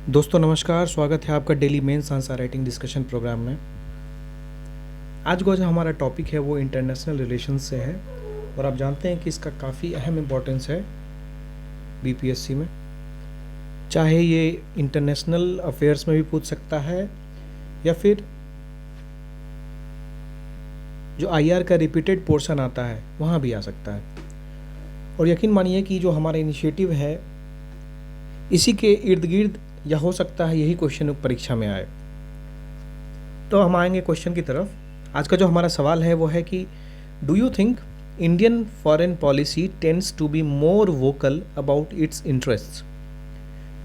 दोस्तों नमस्कार, स्वागत है आपका daily mains answer writing discussion programme में। आज का जो हमारा टॉपिक है वो इंटरनेशनल रिलेशंस से है और आप जानते हैं कि इसका काफ़ी अहम इम्पोर्टेंस है बीपीएससी में। चाहे ये इंटरनेशनल अफेयर्स में भी पूछ सकता है या फिर जो आईआर का रिपीटेड पोर्शन आता है वहाँ भी आ सकता है। और यकीन मानिए कि जो हमारा इनिशिएटिव है इसी के इर्द गिर्द या हो सकता है यही क्वेश्चन परीक्षा में आए। तो हम आएंगे क्वेश्चन की तरफ। आज का जो हमारा सवाल है वो है कि do you think Indian foreign policy tends to be more vocal about its interests?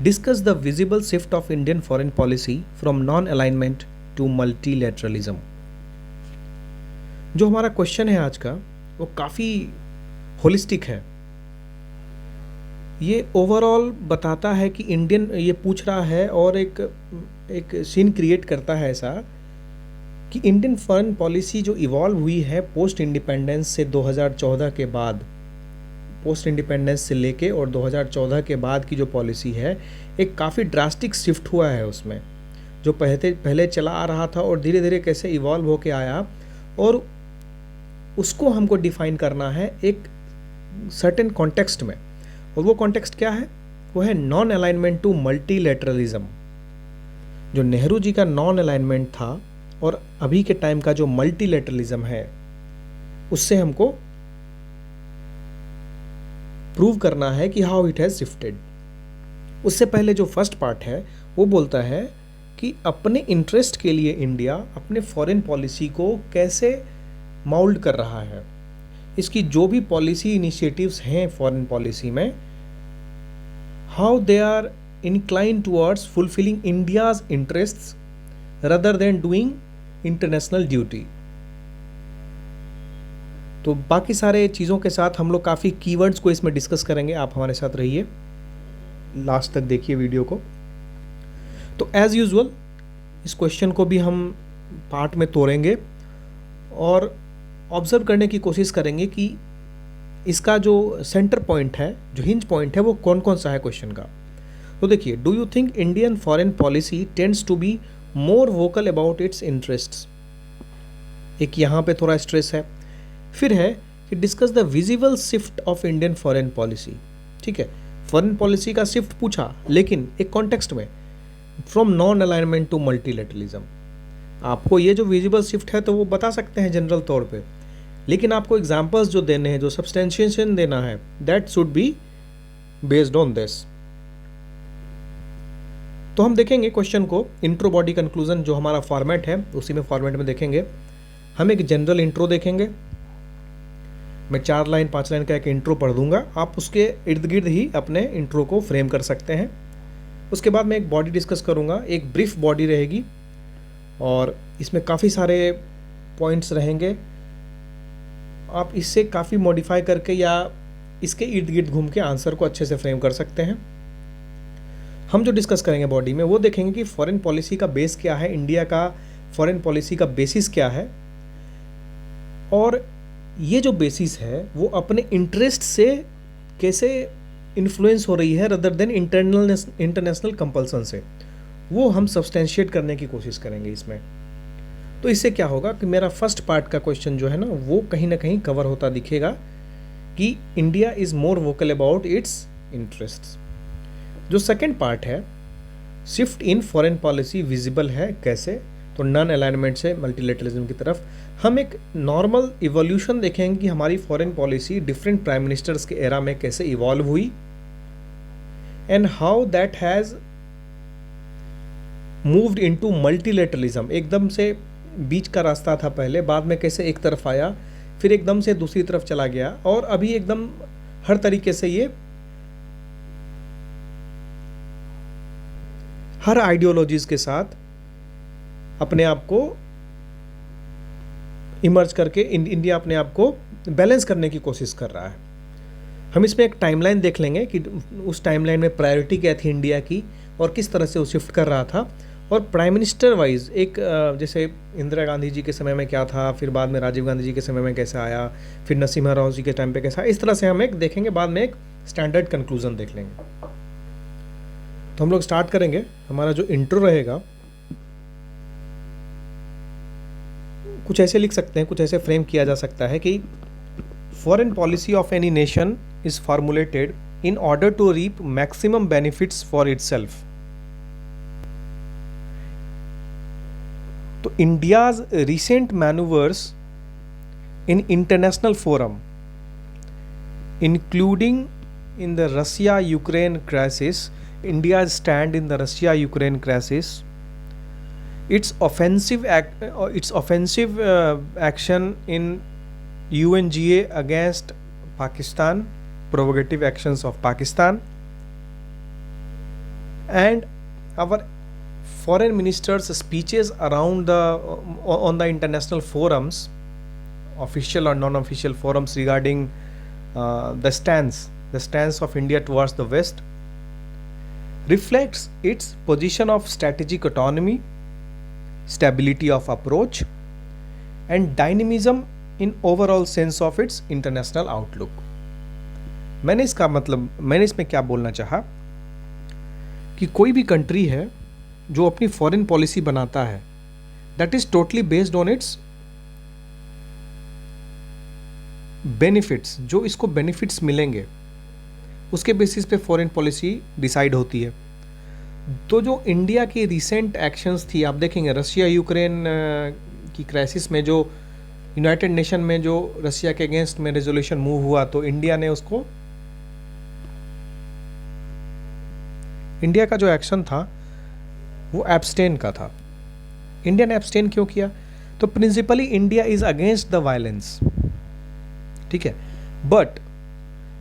Discuss the visible shift of Indian foreign policy from non alignment to multilateralism. जो हमारा क्वेश्चन है आज का वो काफ़ी होलिस्टिक है। ये ओवरऑल बताता है कि इंडियन ये पूछ रहा है और एक सीन क्रिएट करता है ऐसा कि इंडियन फॉरेन पॉलिसी जो इवॉल्व हुई है पोस्ट इंडिपेंडेंस से 2014 के बाद, पोस्ट इंडिपेंडेंस से लेके और 2014 के बाद की जो पॉलिसी है एक काफ़ी ड्रास्टिक शिफ्ट हुआ है उसमें। जो पहले चला आ रहा था और धीरे धीरे कैसे इवॉल्व होके आया और उसको हमको डिफाइन करना है एक सर्टेन कॉन्टेक्स्ट में। और वो कॉन्टेक्स्ट क्या है? वो है नॉन अलाइनमेंट टू मल्टीलैटरलिज्म। जो नेहरू जी का नॉन अलाइनमेंट था और अभी के टाइम का जो मल्टीलैटरलिज्म है उससे हमको प्रूव करना है कि हाउ इट हैज शिफ्टेड। उससे पहले जो फर्स्ट पार्ट है वो बोलता है कि अपने इंटरेस्ट के लिए इंडिया अपने फॉरेन पॉलिसी को कैसे माउल्ड कर रहा है। इसकी जो भी पॉलिसी इनिशिएटिव्स हैं फॉरेन पॉलिसी में, how they are inclined towards fulfilling India's interests rather than doing international duty। तो बाकी सारे चीज़ों के साथ हम लोग काफ़ी कीवर्ड्स को इसमें डिस्कस करेंगे। आप हमारे साथ रहिए, लास्ट तक देखिए वीडियो को। तो एज यूजुअल इस क्वेश्चन को भी हम पार्ट में तोड़ेंगे और ऑब्जर्व करने की कोशिश करेंगे कि इसका जो सेंटर पॉइंट है, जो हिंज पॉइंट है, वो कौन कौन सा है क्वेश्चन का। तो देखिए, do you think Indian foreign policy tends to be more vocal about its interests? एक यहाँ पे थोड़ा स्ट्रेस है। फिर है कि discuss the visible shift of Indian foreign policy. ठीक है, फॉरेन पॉलिसी का शिफ्ट पूछा लेकिन एक कॉन्टेक्स्ट में, from non alignment to multilateralism. आपको ये जो विजिबल शिफ्ट है तो वो बता सकते हैं जनरल तौर पे, लेकिन आपको एग्जांपल्स जो देने हैं, जो सब्सटेंशिएशन देना है, that should be based on this. तो हम देखेंगे क्वेश्चन को इंट्रो बॉडी कंक्लूजन, जो हमारा फॉर्मेट है उसी में फॉर्मेट में देखेंगे। हम एक जनरल इंट्रो देखेंगे। मैं 4 लाइन 5 लाइन का एक इंट्रो पढ़ दूंगा, आप उसके इर्द गिर्द ही अपने इंट्रो को फ्रेम कर सकते हैं। उसके बाद मैं एक बॉडी डिस्कस करूंगा, एक ब्रीफ बॉडी रहेगी और इसमें काफ़ी सारे पॉइंट्स रहेंगे। आप इससे काफ़ी मॉडिफाई करके या इसके इर्द गिर्द घूम के आंसर को अच्छे से फ्रेम कर सकते हैं। हम जो डिस्कस करेंगे बॉडी में वो देखेंगे कि फॉरेन पॉलिसी का बेस क्या है, इंडिया का फॉरेन पॉलिसी का बेसिस क्या है और ये जो बेसिस है वो अपने इंटरेस्ट से कैसे इन्फ्लुएंस हो रही है रदर देन इंटरनेशनल कंपल्सन से, वो हम सब्सटेंशिएट करने की कोशिश करेंगे इसमें। तो इससे क्या होगा कि मेरा फर्स्ट पार्ट का क्वेश्चन जो है ना वो कहीं ना कहीं कवर होता दिखेगा कि India is more vocal about its interests. जो सेकंड पार्ट है, shift in foreign policy visible है कैसे, तो नॉन अलाइनमेंट से मल्टीलैटरलिज्म की तरफ। हम एक नॉर्मल इवोल्यूशन देखेंगे कि हमारी foreign policy different prime ministers के एरा में कैसे इवॉल्व हुई and how that has moved into multilateralism. एकदम से बीच का रास्ता था पहले, बाद में कैसे एक तरफ आया, फिर एकदम से दूसरी तरफ चला गया और अभी एकदम हर तरीके से ये हर आइडियोलॉजीज के साथ अपने आप को इमर्ज करके इंडिया अपने आप को बैलेंस करने की कोशिश कर रहा है। हम इसमें एक टाइमलाइन देख लेंगे कि उस टाइमलाइन में प्रायोरिटी क्या थी इंडिया की और किस तरह से वो शिफ्ट कर रहा था, और प्राइम मिनिस्टर वाइज एक जैसे इंदिरा गांधी जी के समय में क्या था, फिर बाद में राजीव गांधी जी के समय में कैसा आया, फिर नरसिम्हा राव जी के टाइम पे कैसा, इस तरह से हम एक देखेंगे, बाद में एक स्टैंडर्ड कंक्लूजन देख लेंगे। तो हम लोग स्टार्ट करेंगे। हमारा जो इंट्रो रहेगा कुछ ऐसे लिख सकते हैं, कुछ ऐसे फ्रेम किया जा सकता है कि foreign policy of any nation is formulated in order to reap maximum benefits for itself. तो India's recent maneuvers in international forum, including in the Russia-Ukraine crisis, India's stand in the Russia-Ukraine crisis, its offensive action in UNGA against Pakistan, provocative actions of Pakistan, and our foreign ministers' speeches around on the international forums, official or non-official forums, regarding the stance of India towards the West, reflects its position of strategic autonomy, stability of approach, and dynamism in overall sense of its international outlook. मैंने इसमें क्या बोलना चाहा कि कोई भी country है जो अपनी फॉरेन पॉलिसी बनाता है, that is totally based on it's benefits, जो इसको बेनिफिट्स मिलेंगे उसके बेसिस पे फॉरेन पॉलिसी डिसाइड होती है। तो जो इंडिया की रिसेंट एक्शंस थी, आप देखेंगे रशिया यूक्रेन की क्राइसिस में जो यूनाइटेड नेशन में जो रशिया के अगेंस्ट में रेजोल्यूशन मूव हुआ, तो इंडिया का जो एक्शन था वो एब्सटेन का था। इंडिया ने एब्सटेन क्यों किया? तो principally India is against the violence, ठीक है,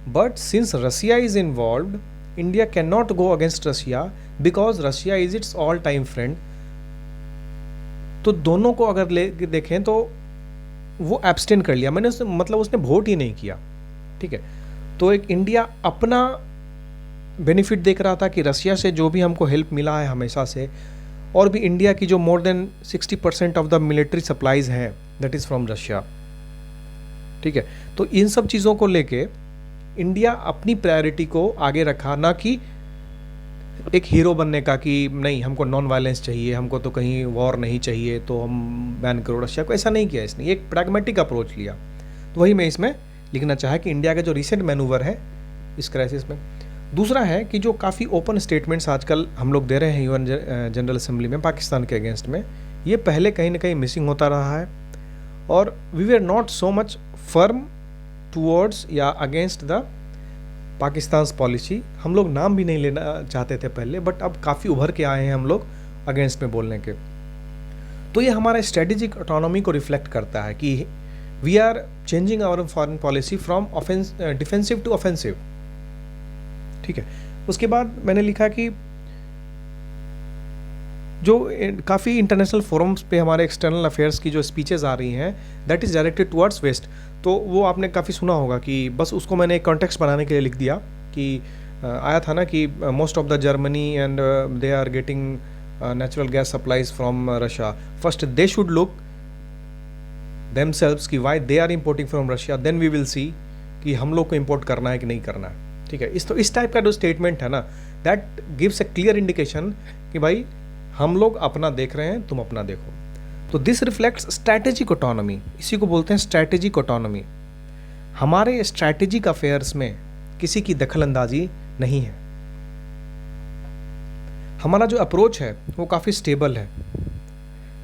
but since Russia is involved, India can not go against Russia because Russia is it's all time friend. तो दोनों को अगर ले देखें तो वो एब्सटेन कर लिया, उसने वोट ही नहीं किया, ठीक है। तो एक इंडिया अपना बेनिफिट देख रहा था कि रशिया से जो भी हमको हेल्प मिला है हमेशा से, और भी इंडिया की जो more than 60% of the military supplies हैं दैट इज़ फ्रॉम रशिया, ठीक है। तो इन सब चीज़ों को लेके इंडिया अपनी प्रायोरिटी को आगे रखा, ना कि एक हीरो बनने का कि नहीं हमको नॉन वायलेंस चाहिए, हमको तो कहीं वॉर नहीं चाहिए तो हम बैन करो रशिया को, ऐसा नहीं किया इसने, एक प्रैग्मेटिक अप्रोच लिया। तो वही मैं इसमें लिखना चाहा कि इंडिया का जो रिसेंट मैनूवर है इस क्राइसिस में। दूसरा है कि जो काफ़ी ओपन स्टेटमेंट्स आजकल हम लोग दे रहे हैं यूएन जनरल असेंबली में पाकिस्तान के अगेंस्ट में, ये पहले कहीं ना कहीं मिसिंग होता रहा है, और we were not so much firm towards या अगेंस्ट द पाकिस्तान पॉलिसी। हम लोग नाम भी नहीं लेना चाहते थे पहले, बट अब काफ़ी उभर के आए हैं हम लोग अगेंस्ट में बोलने के। तो ये हमारा स्ट्रेटेजिक ऑटोनॉमी को रिफ्लेक्ट करता है कि we are changing our foreign policy from defensive to offensive, ठीक है। उसके बाद मैंने लिखा कि जो काफ़ी इंटरनेशनल फोरम्स पे हमारे एक्सटर्नल अफेयर्स की जो स्पीचेस आ रही हैं that is directed towards waste. तो वो आपने काफ़ी सुना होगा कि बस उसको मैंने एक कॉन्टेक्स्ट बनाने के लिए लिख दिया कि आया था ना कि most of the Germany and they are getting natural gas supplies from Russia, first they should look themselves कि why they are importing from Russia, then we will see कि हम लोग को इम्पोर्ट करना है कि नहीं करना है, ठीक है। इस टाइप का जो स्टेटमेंट है ना, that gives A clear indication कि भाई हम लोग अपना देख रहे हैं, तुम अपना देखो। तो दिस रिफ्लेक्ट्स स्ट्रैटेजिक ऑटोनॉमी, इसी को बोलते हैं स्ट्रैटेजिक ऑटोनॉमी। हमारे स्ट्रैटेजिक अफेयर्स में किसी की दखलंदाजी नहीं है। हमारा जो अप्रोच है वो काफ़ी स्टेबल है।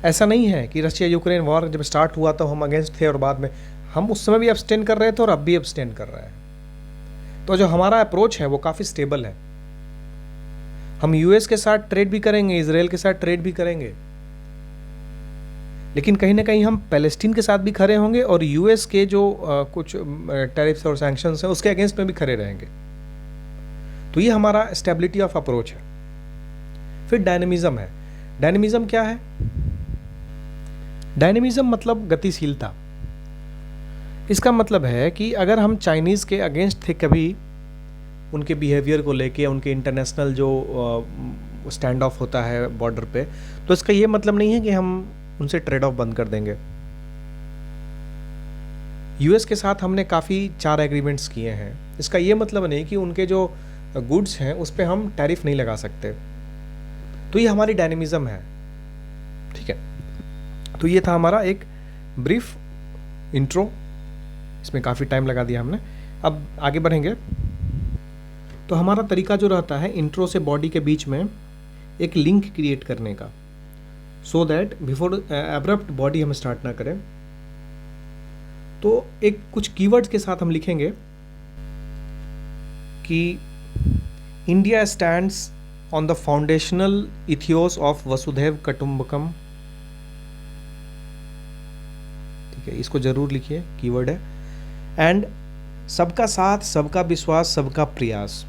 ऐसा नहीं है कि रशिया यूक्रेन वॉर जब स्टार्ट हुआ तो हम अगेंस्ट थे और बाद में, हम उस समय भी अब्सटेन कर रहे थे और अब भी अब्सटेन कर रहे हैं। तो जो हमारा अप्रोच है वो काफ़ी स्टेबल है। हम यूएस के साथ ट्रेड भी करेंगे, इजराइल के साथ ट्रेड भी करेंगे, लेकिन कहीं ना कहीं हम पैलेस्टीन के साथ भी खड़े होंगे और यूएस के जो कुछ टैरिफ्स और सैंक्शंस हैं उसके अगेंस्ट में भी खड़े रहेंगे। तो ये हमारा स्टेबिलिटी ऑफ अप्रोच है। फिर डायनेमिज्म है। डायनेमिज्म क्या है? डायनेमिज्म मतलब गतिशीलता। इसका मतलब है कि अगर हम चाइनीज़ के अगेंस्ट थे कभी, उनके बिहेवियर को लेके, उनके इंटरनेशनल जो स्टैंड ऑफ होता है बॉर्डर पे, तो इसका ये मतलब नहीं है कि हम उनसे ट्रेड ऑफ बंद कर देंगे। यूएस के साथ हमने काफ़ी 4 एग्रीमेंट्स किए हैं। इसका ये मतलब नहीं कि उनके जो गुड्स हैं उस पर हम टैरिफ नहीं लगा सकते। तो ये हमारी डायनेमिज्म है, ठीक है। तो ये था हमारा एक ब्रीफ इंट्रो, इसमें काफ़ी टाइम लगा दिया हमने। अब आगे बढ़ेंगे। तो हमारा तरीका जो रहता है इंट्रो से बॉडी के बीच में एक लिंक क्रिएट करने का, so that before abrupt body हम स्टार्ट ना करें। तो एक कुछ कीवर्ड्स के साथ हम लिखेंगे कि India stands on the foundational ethos of Vasudhaiva Kutumbakam, ठीक है, इसको जरूर लिखिए, कीवर्ड है। एंड सबका साथ, सबका विश्वास, सबका प्रयास,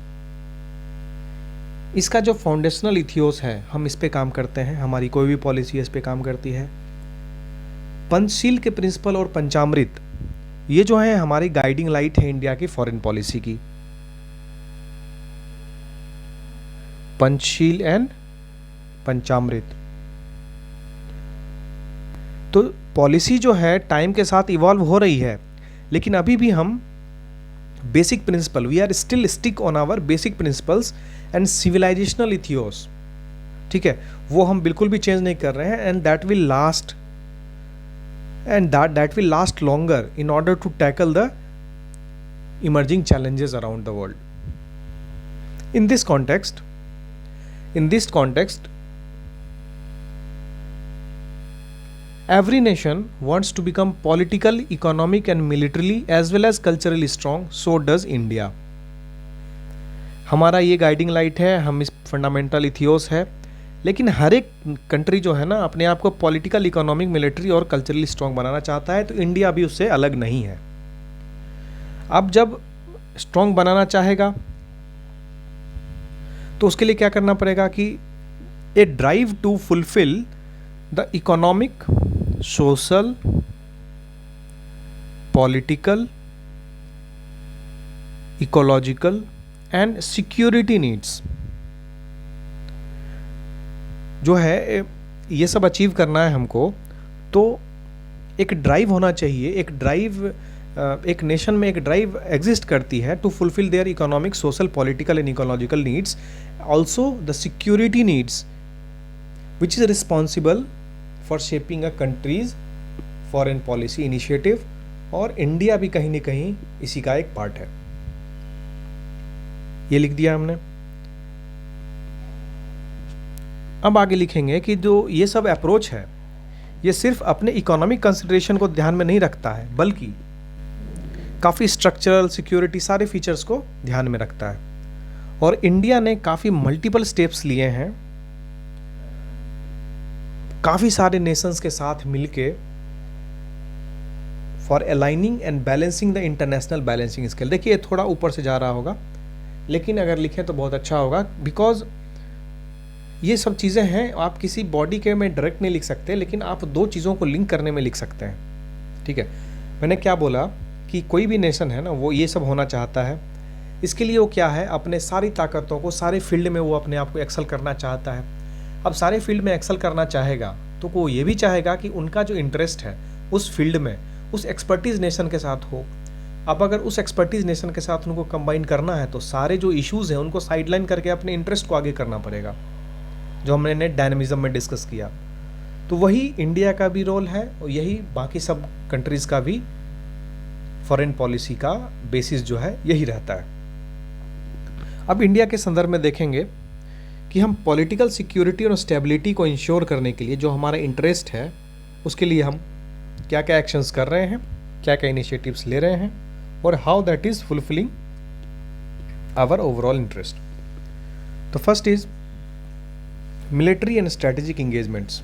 इसका जो फाउंडेशनल इथियोस है हम इस पे काम करते हैं, हमारी कोई भी पॉलिसी इस पे काम करती है। पंचशील के प्रिंसिपल और पंचामृत, ये जो है हमारी गाइडिंग लाइट है इंडिया की फॉरेन पॉलिसी की। पंचशील एंड पंचामृत। तो पॉलिसी जो है टाइम के साथ इवॉल्व हो रही है, लेकिन अभी भी हम basic principle, we are still stick on our basic principles and civilisational ethos, ठीक है, वो हम बिल्कुल भी चेंज नहीं कर रहे हैं। And that will last, and that will last longer in order to tackle the emerging challenges around the world. In this context, every nation wants to become political, economic and militarily as well as culturally strong. So does India. हमारा ये guiding light है, हम इस fundamental इथियोस है, लेकिन हर एक country जो है ना अपने आप को पॉलिटिकल, इकोनॉमिक, मिलिट्री और कल्चरली स्ट्रांग बनाना चाहता है। तो इंडिया भी उससे अलग नहीं है। अब जब स्ट्रांग बनाना चाहेगा तो उसके लिए क्या करना पड़ेगा कि a drive to fulfil the economic, social, political, ecological and security needs जो है ये सब अचीव करना है हमको। तो एक ड्राइव होना चाहिए, एक ड्राइव, एक नेशन में एक ड्राइव एग्जिस्ट करती है to fulfil their economic, social, political and ecological needs, also the security needs which is responsible for shaping a country's foreign policy initiative. और इंडिया भी कहीं ना कहीं इसी का एक पार्ट है। ये लिख दिया हमने। अब आगे लिखेंगे कि जो ये सब अप्रोच है ये सिर्फ अपने इकोनॉमिक कंसिडरेशन को ध्यान में नहीं रखता है, बल्कि काफ़ी स्ट्रक्चरल, सिक्योरिटी, सारे फीचर्स को ध्यान में रखता है। और इंडिया ने काफ़ी मल्टीपल स्टेप्स लिए हैं काफ़ी सारे नेशंस के साथ मिलके for aligning and balancing the international balancing scale. देखिए थोड़ा ऊपर से जा रहा होगा, लेकिन अगर लिखें तो बहुत अच्छा होगा, बिकॉज ये सब चीज़ें हैं आप किसी बॉडी के में डायरेक्ट नहीं लिख सकते, लेकिन आप दो चीज़ों को लिंक करने में लिख सकते हैं। ठीक है, मैंने क्या बोला कि कोई भी नेशन है ना वो ये सब होना चाहता है। इसके लिए वो क्या है, अपने सारी ताकतों को सारे फील्ड में वो अपने आप को एक्सेल करना चाहता है। अब सारे फील्ड में एक्सेल करना चाहेगा तो वो ये भी चाहेगा कि उनका जो इंटरेस्ट है उस फील्ड में उस एक्सपर्टीज नेशन के साथ हो। अब अगर उस एक्सपर्टीज नेशन के साथ उनको कंबाइन करना है तो सारे जो इश्यूज़ हैं उनको साइडलाइन करके अपने इंटरेस्ट को आगे करना पड़ेगा, जो हमने डायनामिज्म में डिस्कस किया। तो वही इंडिया का भी रोल है और यही बाकी सब कंट्रीज़ का भी फॉरेन पॉलिसी का बेसिस जो है यही रहता है। अब इंडिया के संदर्भ में देखेंगे कि हम पॉलिटिकल सिक्योरिटी और स्टेबिलिटी को इंश्योर करने के लिए जो हमारा इंटरेस्ट है उसके लिए हम क्या क्या एक्शंस कर रहे हैं, क्या क्या इनिशिएटिव्स ले रहे हैं और how that is fulfilling our overall interest. तो first is military and strategic engagements.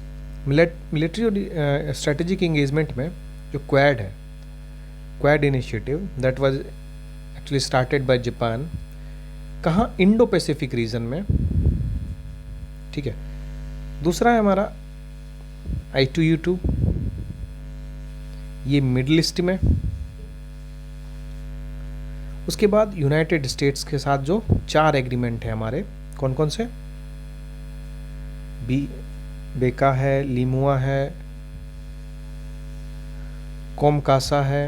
Military और स्ट्रेटेजिक इंगेजमेंट में जो क्वाड है, Quad initiative that was actually started by Japan, कहाँ, इंडो पैसिफिक रीजन में। ठीक है, दूसरा है हमारा I2U2, ये मिडिल ईस्ट में। उसके बाद यूनाइटेड स्टेट्स के साथ जो 4 एग्रीमेंट है हमारे, कौन कौन से, बेका है, लिमुआ है, कोमकासा है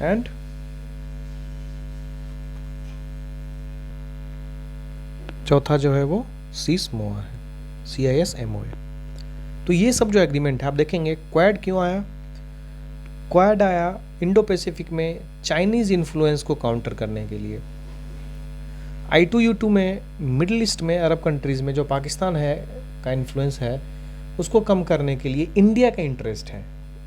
एंड चौथा जो है वो CISMOA है, CISMOA। तो ये सब जो एग्रीमेंट है, आप देखेंगे क्वाड क्यों आया? क्वाड आया इंडो पैसिफिक में चाइनीज़ इन्फ्लुएंस को काउंटर करने के लिए। I2U2 में मिडिल ईस्ट में, अरब कंट्रीज़ में जो पाकिस्तान है का इन्फ्लुएंस है उसको कम करने के लिए इंडिया का इंटरेस्ट है।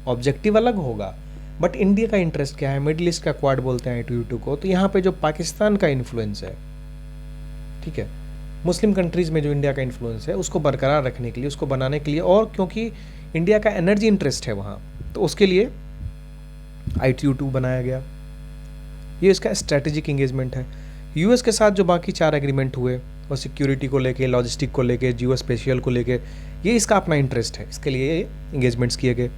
ऑब्जेक्टिव अलग होगा बट इंडिया का इंटरेस्ट क्या है? मिडिल ईस्ट का क्वाड बोलते हैं I2U2 को। तो यहाँ पे जो पाकिस्तान का इन्फ्लुएंस है, ठीक है, मुस्लिम कंट्रीज़ में जो इंडिया का इन्फ्लुएंस है उसको बरकरार रखने के लिए, उसको बनाने के लिए, और क्योंकि इंडिया का एनर्जी इंटरेस्ट है वहाँ, तो उसके लिए I2U2 बनाया गया। ये इसका स्ट्रैटेजिक इंगेजमेंट है। यूएस के साथ जो बाकी 4 एग्रीमेंट हुए और सिक्योरिटी को लेके, लॉजिस्टिक को लेके, जियो स्पेशियल को लेके, ये इसका अपना इंटरेस्ट है, इसके लिए ये इंगेजमेंट्स किए गए।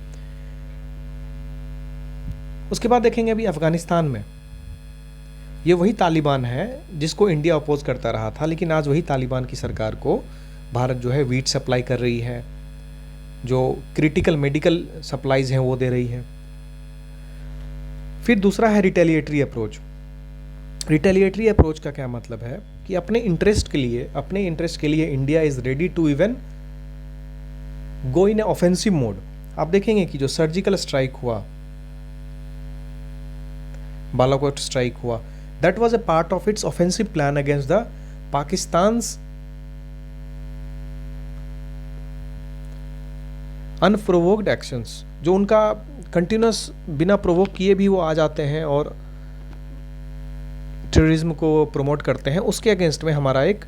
उसके बाद देखेंगे अभी अफगानिस्तान में, ये वही तालिबान है जिसको इंडिया अपोज करता रहा था, लेकिन आज वही तालिबान की सरकार को भारत जो है वीट सप्लाई कर रही है, जो क्रिटिकल मेडिकल सप्लाईज हैं वो दे रही है। फिर दूसरा है रिटेलिएटरी अप्रोच। रिटेलिएटरी अप्रोच का क्या मतलब है कि अपने इंटरेस्ट के लिए India is ready to even go in offensive mode. आप देखेंगे कि जो सर्जिकल स्ट्राइक हुआ, बालाकोट स्ट्राइक हुआ, that was a part of its offensive plan against the Pakistan's unprovoked actions. जो उनका कंटिन्यूस बिना प्रोवोक किए भी वो आ जाते हैं और टेररिज्म को प्रमोट करते हैं, उसके अगेंस्ट में हमारा एक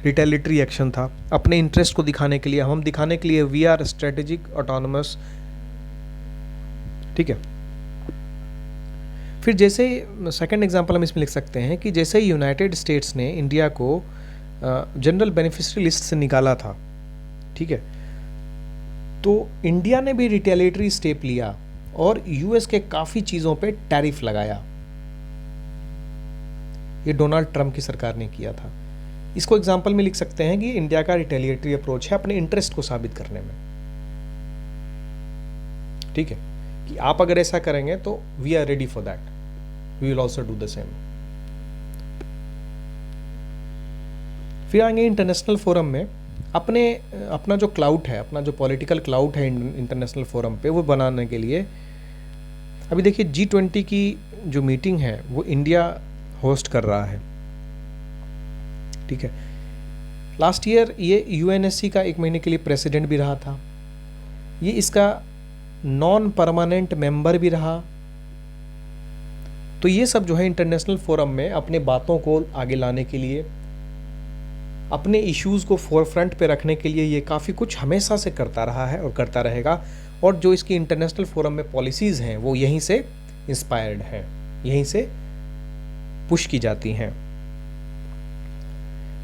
रिटेलिटरी एक्शन था। अपने इंटरेस्ट को दिखाने के लिए, हम दिखाने के लिए वी आर स्ट्रेटेजिक ऑटोनमस, ठीक है। फिर जैसे सेकंड एग्जांपल हम इसमें लिख सकते हैं कि जैसे यूनाइटेड स्टेट्स ने इंडिया को जनरल बेनिफिशियरी लिस्ट से निकाला था, ठीक है, तो इंडिया ने भी रिटेलिटरी स्टेप लिया और यूएस के काफ़ी चीज़ों पे टैरिफ लगाया। ये डोनाल्ड ट्रंप की सरकार ने किया था। इसको एग्जाम्पल में लिख सकते हैं कि इंडिया का रिटेलिएटरी अप्रोच है अपने इंटरेस्ट को साबित करने में, ठीक है, कि आप अगर ऐसा करेंगे तो we are ready for that, we will also do the same. फिर आएंगे इंटरनेशनल फोरम में, अपना जो क्लाउड है, अपना जो पॉलिटिकल क्लाउड है इंटरनेशनल फोरम पे, वो बनाने के लिए अभी देखिए G20 की जो मीटिंग है वो इंडिया होस्ट कर रहा है, ठीक है। लास्ट ईयर ये UNSC का 1 महीने के लिए प्रेसिडेंट भी रहा था, ये इसका नॉन परमानेंट मेंबर भी रहा। तो ये सब जो है इंटरनेशनल फोरम में अपने बातों को आगे लाने के लिए, अपने इश्यूज़ को फोरफ्रंट पे रखने के लिए ये काफ़ी कुछ हमेशा से करता रहा है और करता रहेगा। और जो इसकी इंटरनेशनल फोरम में पॉलिसीज़ हैं वो यहीं से इंस्पायर्ड हैं, यहीं से पुश की जाती हैं।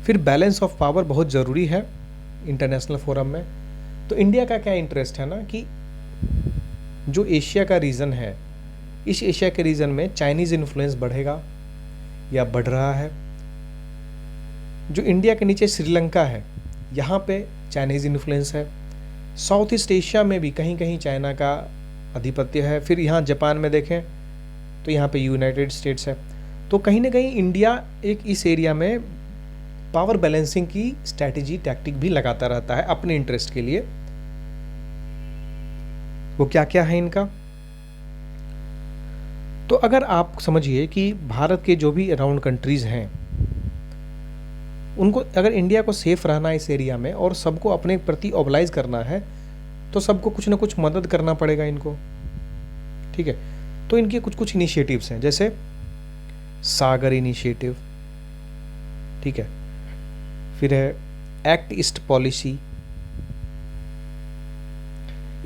फिर बैलेंस ऑफ पावर बहुत ज़रूरी है इंटरनेशनल फोरम में। तो इंडिया का क्या इंटरेस्ट है ना कि जो एशिया का रीजन है, इस एशिया के रीजन में चाइनीज़ इन्फ्लुएंस बढ़ेगा या बढ़ रहा है। जो इंडिया के नीचे श्रीलंका है, यहाँ पे चाइनीज़ इन्फ्लुएंस है। साउथ ईस्ट एशिया में भी कहीं कहीं चाइना का आधिपत्य है। फिर यहाँ जापान में देखें तो यहाँ पे यूनाइटेड स्टेट्स है। तो कहीं ना कहीं इंडिया एक इस एरिया में पावर बैलेंसिंग की स्ट्रैटेजी, टैक्टिक भी लगाता रहता है अपने इंटरेस्ट के लिए। वो क्या क्या है इनका? तो अगर आप समझिए कि भारत के जो भी अराउंड कंट्रीज हैं, उनको अगर इंडिया को सेफ रहना है इस एरिया में और सबको अपने प्रति ओबलाइज करना है, तो सबको कुछ ना कुछ मदद करना पड़ेगा इनको, ठीक है। तो इनके कुछ कुछ इनिशिएटिव्स हैं, जैसे सागर इनिशिएटिव, ठीक है, फिर है एक्ट ईस्ट पॉलिसी।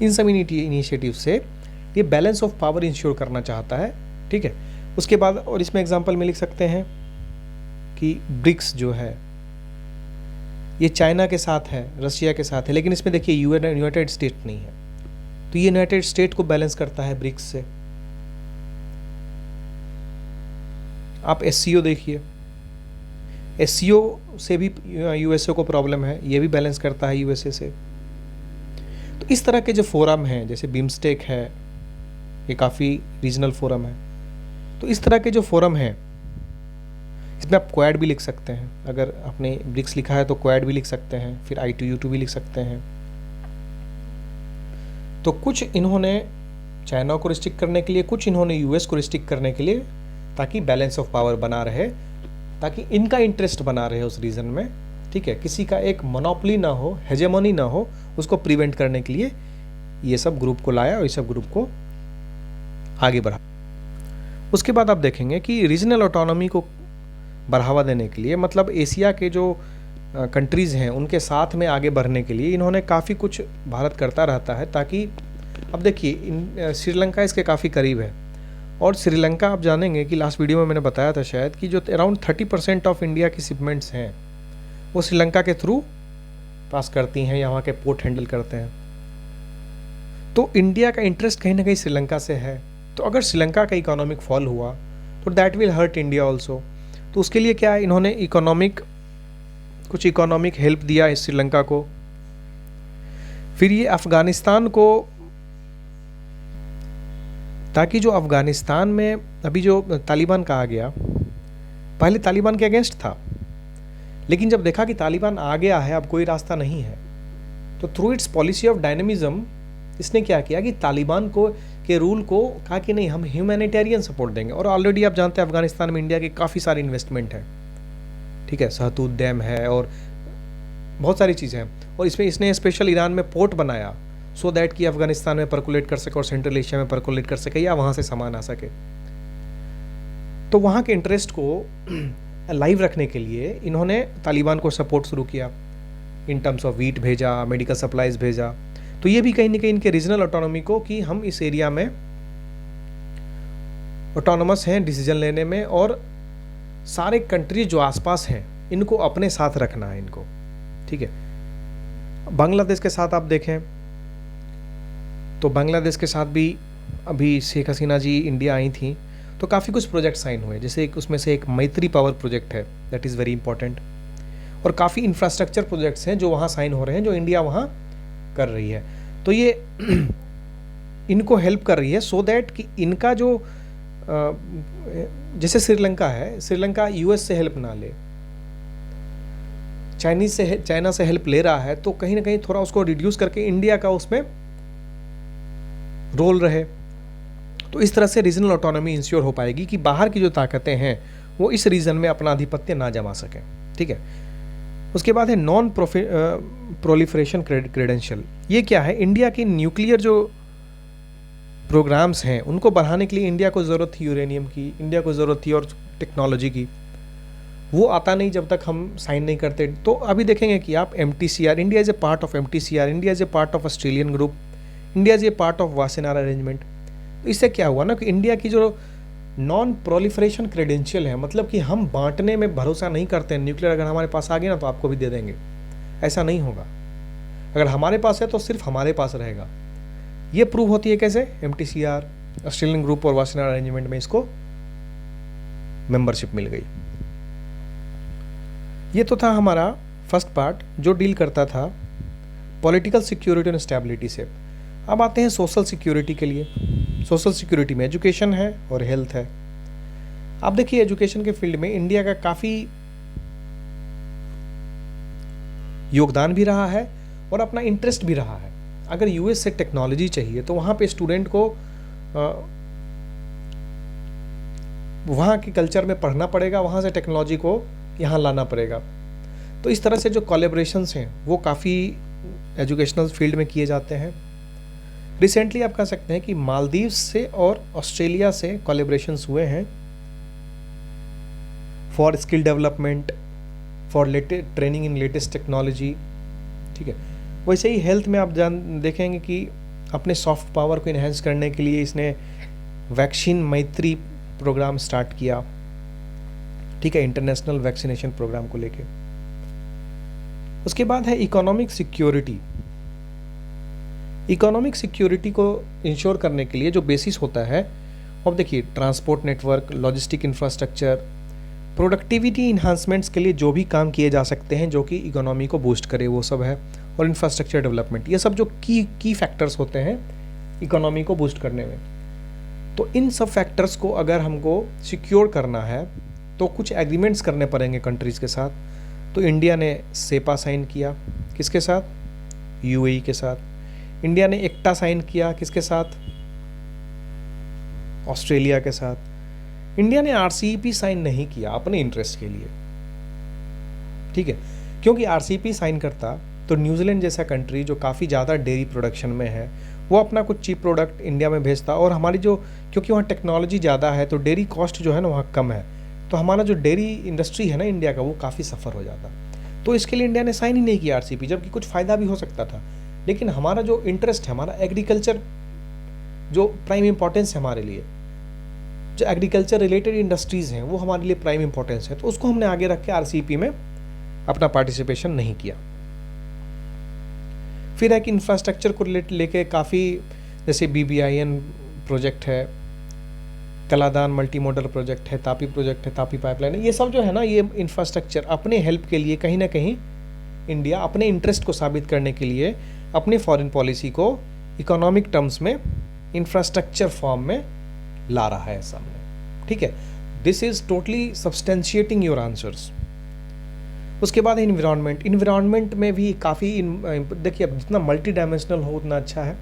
इन सब इनिशिएटिव से ये बैलेंस ऑफ पावर इंश्योर करना चाहता है, ठीक है। उसके बाद और इसमें एग्जांपल में लिख सकते हैं कि ब्रिक्स जो है ये चाइना के साथ है, रशिया के साथ है, लेकिन इसमें देखिए यूनाइटेड स्टेट नहीं है, तो ये यूनाइटेड स्टेट को बैलेंस करता है ब्रिक्स से। आप SCO देखिए, SCO से भी USA को प्रॉब्लम है, ये भी बैलेंस करता है USA से। तो इस तरह के जो फोरम हैं, जैसे बिम्स्टेक है, ये काफ़ी रीजनल फोरम है। तो इस तरह के जो फोरम हैं, इसमें आप क्वाड भी लिख सकते हैं, अगर आपने ब्रिक्स लिखा है तो क्वाड भी लिख सकते हैं, फिर I2U2 भी लिख सकते हैं। तो कुछ इन्होंने चाइना को रिस्ट्रिक्ट करने के लिए, कुछ इन्होंने यूएस को रिस्ट्रिक्ट करने के लिए, ताकि बैलेंस ऑफ पावर बना रहे, ताकि इनका इंटरेस्ट बना रहे उस रीजन में, ठीक है, किसी का एक मोनोपोली ना हो, हेजेमोनी ना हो, उसको प्रिवेंट करने के लिए ये सब ग्रुप को लाया और ये सब ग्रुप को आगे बढ़ा। उसके बाद आप देखेंगे कि रीजनल ऑटोनॉमी को बढ़ावा देने के लिए, मतलब एशिया के जो कंट्रीज़ हैं उनके साथ में आगे बढ़ने के लिए इन्होंने काफ़ी कुछ भारत करता रहता है, ताकि अब देखिए श्रीलंका इसके काफ़ी करीब है, और श्रीलंका आप जानेंगे कि लास्ट वीडियो में मैंने बताया था शायद कि जो अराउंड 30% ऑफ इंडिया की शिपमेंट्स हैं वो श्रीलंका के थ्रू पास करती हैं, यहाँ के पोर्ट हैंडल करते हैं। तो इंडिया का इंटरेस्ट कहीं ना कहीं श्रीलंका से है, तो अगर श्रीलंका का इकोनॉमिक फॉल हुआ तो that will hurt India also. तो उसके लिए क्या है, इन्होंने कुछ इकोनॉमिक हेल्प दिया है श्रीलंका को। फिर ये अफ़गानिस्तान को, ताकि जो अफ़गानिस्तान में अभी जो तालिबान कहा गया, पहले तालिबान के अगेंस्ट था, लेकिन जब देखा कि तालिबान आ गया है, अब कोई रास्ता नहीं है, तो through it's policy of dynamism इसने क्या किया कि तालिबान के रूल को कहा कि नहीं, हम ह्यूमैनिटेरियन सपोर्ट देंगे। और ऑलरेडी आप जानते हैं अफगानिस्तान में इंडिया की काफ़ी सारी इन्वेस्टमेंट है, ठीक है, सहतूत डैम है और बहुत सारी चीज़ें हैं, और इसमें इसने स्पेशल ईरान में पोर्ट बनाया सो दैट कि अफगानिस्तान में परकुलेट कर सके और सेंट्रल एशिया में परकुलेट कर सके या वहाँ से सामान आ सके। तो वहाँ के इंटरेस्ट को लाइव रखने के लिए इन्होंने तालिबान को सपोर्ट शुरू किया, इन टर्म्स ऑफ वीट भेजा, मेडिकल सप्लाईज भेजा। तो ये भी कहीं ना कहीं इनके रीजनल ऑटोनॉमी को, कि हम इस एरिया में ऑटोनॉमस हैं डिसीजन लेने में, और सारे कंट्रीज जो आसपास हैं इनको अपने साथ रखना है इनको, ठीक है। बांग्लादेश के साथ आप देखें तो बांग्लादेश के साथ भी अभी शेख हसीना जी इंडिया आई थी तो काफ़ी कुछ प्रोजेक्ट साइन हुए, जैसे उसमें से एक मैत्री पावर प्रोजेक्ट है, दैट इज़ वेरी इंपॉर्टेंट, और काफ़ी इंफ्रास्ट्रक्चर प्रोजेक्ट्स हैं जो वहाँ साइन हो रहे हैं, जो इंडिया वहाँ कर रही है। तो ये इनको हेल्प कर रही है सो दैट कि इनका जो जैसे श्रीलंका है, श्रीलंका यूएस से हेल्प ना ले, चाइना से हेल्प ले रहा है, तो कहीं ना कहीं थोड़ा उसको रिड्यूस करके इंडिया का उसमें रोल रहे। तो इस तरह से रीजनल ऑटोनॉमी इंश्योर हो पाएगी कि बाहर की जो ताकतें हैं वो इस रीजन में अपना आधिपत्य ना जमा सकें, ठीक है। उसके बाद है नॉन प्रोलिफरेशन क्रेडेंशियल। ये क्या है, इंडिया की न्यूक्लियर जो प्रोग्राम्स हैं उनको बढ़ाने के लिए इंडिया को ज़रूरत थी यूरेनियम की, इंडिया को ज़रूरत थी और टेक्नोलॉजी की, वो आता नहीं जब तक हम साइन नहीं करते। तो अभी देखेंगे कि आप MTCR, India is A part of MTCR, India is A part of Australian group, India is A part of Wassenaar arrangement. तो इससे क्या हुआ ना कि इंडिया की जो नॉन प्रोलिफरेशन क्रेडेंशियल है, मतलब कि हम बांटने में भरोसा नहीं करते हैं, न्यूक्लियर अगर हमारे पास आ गया ना तो आपको भी दे देंगे, ऐसा नहीं होगा। अगर हमारे पास है तो सिर्फ हमारे पास रहेगा। ये प्रूव होती है कैसे, MTCR, ऑस्ट्रेलियन ग्रुप और वासेनार अरेंजमेंट में इसको मेंबरशिप मिल गई। ये तो था हमारा फर्स्ट पार्ट जो डील करता था पॉलिटिकल सिक्योरिटी और स्टेबिलिटी से। अब आते हैं सोशल सिक्योरिटी के लिए। सोशल सिक्योरिटी में एजुकेशन है और हेल्थ है। आप देखिए एजुकेशन के फील्ड में इंडिया का काफ़ी योगदान भी रहा है और अपना इंटरेस्ट भी रहा है। अगर यूएस से टेक्नोलॉजी चाहिए तो वहाँ पे स्टूडेंट को वहाँ के कल्चर में पढ़ना पड़ेगा, वहाँ से टेक्नोलॉजी को यहाँ लाना पड़ेगा। तो इस तरह से जो कोलैबोरेशंस हैं वो काफ़ी एजुकेशनल फील्ड में किए जाते हैं। रिसेंटली आप कह सकते हैं कि मालदीव्स से और ऑस्ट्रेलिया से कोलैबोरेशंस हुए हैं for skill development, for training in latest technology, ठीक है। वैसे ही हेल्थ में आप देखेंगे कि अपने सॉफ्ट पावर को इन्हेंस करने के लिए इसने वैक्सीन मैत्री प्रोग्राम स्टार्ट किया, ठीक है, इंटरनेशनल वैक्सीनेशन प्रोग्राम को लेके। उसके बाद है इकोनॉमिक सिक्योरिटी। इकोनॉमिक सिक्योरिटी को इंश्योर करने के लिए जो बेसिस होता है, अब देखिए transport network, logistic infrastructure, productivity enhancements के लिए जो भी काम किए जा सकते हैं जो कि इकोनॉमी को बूस्ट करे वो सब है, और इंफ्रास्ट्रक्चर डेवलपमेंट, ये सब जो की फैक्टर्स होते हैं इकोनॉमी को बूस्ट करने में। तो इन सब फैक्टर्स को अगर हमको सिक्योर करना है तो कुछ एग्रीमेंट्स करने पड़ेंगे कंट्रीज़ के साथ। तो इंडिया ने सेपा साइन किया, किसके साथ? यूएई के साथ। इंडिया ने एक्टा साइन किया, किसके साथ? ऑस्ट्रेलिया के साथ। इंडिया ने आरसीईपी साइन नहीं किया अपने इंटरेस्ट के लिए, ठीक है, क्योंकि आरसीईपी साइन करता तो न्यूजीलैंड जैसा कंट्री जो काफ़ी ज़्यादा डेयरी प्रोडक्शन में है, वो अपना कुछ चीप प्रोडक्ट इंडिया में भेजता, और हमारी जो, क्योंकि वहाँ टेक्नोलॉजी ज़्यादा है तो डेयरी कॉस्ट जो है ना वहाँ कम है, तो हमारा जो डेयरी इंडस्ट्री है ना इंडिया का, वो काफ़ी सफ़र हो जाता। तो इसके लिए इंडिया ने साइन ही नहीं किया आरसीईपी, जबकि कुछ फ़ायदा भी हो सकता था। लेकिन हमारा जो इंटरेस्ट है, हमारा एग्रीकल्चर जो प्राइम इंपॉर्टेंस है हमारे लिए, जो एग्रीकल्चर रिलेटेड इंडस्ट्रीज़ हैं वो हमारे लिए प्राइम इंपॉर्टेंस है, तो उसको हमने आगे रख के आरसीईपी में अपना पार्टिसिपेशन नहीं किया। फिर है कि इंफ्रास्ट्रक्चर को लेके काफ़ी, जैसे BBIN प्रोजेक्ट है, कलादान मल्टी मॉडल प्रोजेक्ट है, तापी प्रोजेक्ट है, तापी पाइपलाइन है, ये सब जो है ना, ये इंफ्रास्ट्रक्चर अपने हेल्प के लिए कहीं ना कहीं इंडिया अपने इंटरेस्ट को साबित करने के लिए अपनी फॉरेन पॉलिसी को इकोनॉमिक टर्म्स में इंफ्रास्ट्रक्चर फॉर्म में ला रहा है सामने, ठीक है। This is totally substantiating your answers. उसके बाद इन्वायरमेंट में भी काफ़ी, देखिए अब जितना मल्टी डायमेंशनल हो उतना अच्छा है।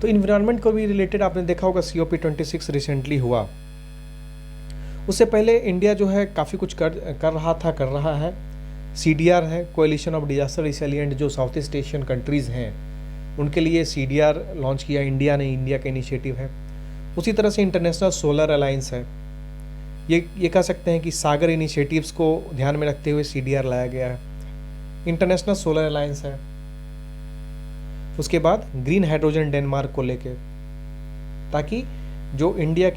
तो इन्वायरमेंट को भी रिलेटेड आपने देखा होगा COP26 रिसेंटली हुआ, उससे पहले इंडिया जो है काफ़ी कुछ कर रहा है। CDR है, कोएलिशन ऑफ डिजास्टर रिसिलिएंट, जो साउथ ईस्ट एशियन कंट्रीज़ हैं उनके लिए CDR लॉन्च किया इंडिया ने, इंडिया का इनिशिएटिव है। उसी तरह से इंटरनेशनल सोलर अलायंस है, ये कह सकते हैं कि सागर इनिशिएटिव्स को ध्यान में रखते हुए CDR लाया गया है। इंटरनेशनल सोलर अलायंस है। उसके बाद ग्रीन हाइड्रोजन डेनमार्क को लेके, ताकि जो इंडिया